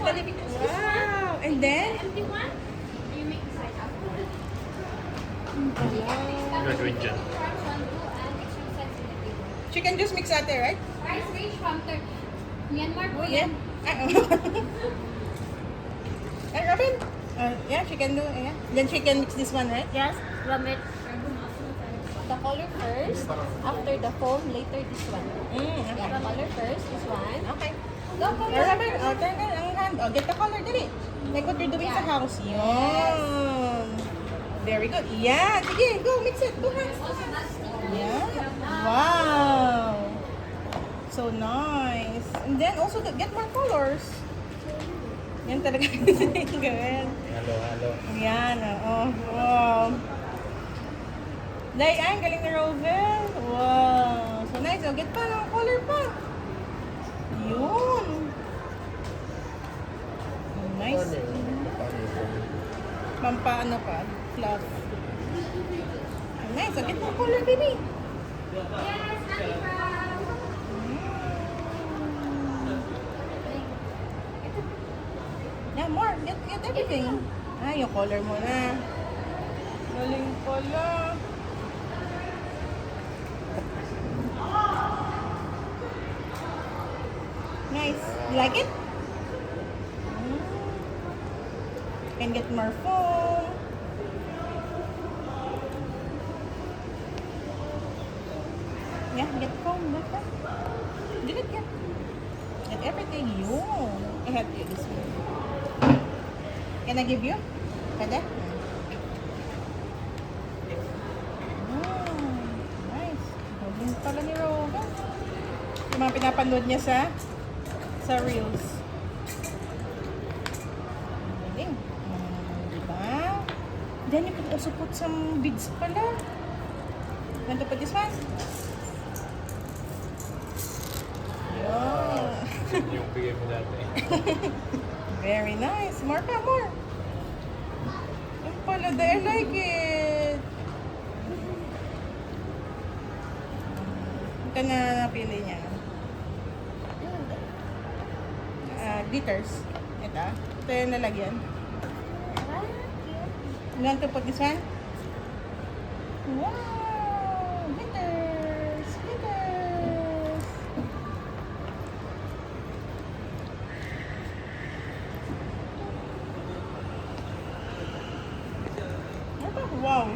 Wow. And then? Empty one, you make the side up. Gagawin dyan. Chicken juice mix ate, right? Price range from Myanmar po Yeah. yan. Ay, Robin. Yeah, she can do. Yeah. Then she can mix this one, right? Yes, rub it. The color first, after the foam, later this one. Okay. Yeah, the color first, this one. Okay. Go, go, go. Robin, turn it ang hand. Get the color, dali. Like what you're doing sa house. Yun. Very good. Yeah. Sige, go, mix it. Go, hands. Yeah. Wow. So nice. And then also get more colors. Yan talaga. Good. Halo. Yan, oo. Wow. Dayan, galing na Rovel. Wow. So nice. So get pa ng color pa. Yun. Nice. Pampaano pa. Fluff. Nice. So get more color, baby. Yes, happy brown. Yeah, more. Get everything. Yung color mo na. Galing pala. Nice. You like it? Can get more foam. Yeah, get foam. Get it, yeah. Get everything. Yun. I have you this one. Can I give you? Pwede? Nice. Galing pala ni Roga. Yung mga pinapanood niya sa Reels. Galing. Diba? Then you can also put some beads pala. Want to put this one? Yun. Yung bigay mo dati. Very nice. More pa, more. Yung pala, I like it. Ito na napili niya. Glitters. Ito yung lalagyan. You want to put this one? Wow! Glitters! Glitters! Wow!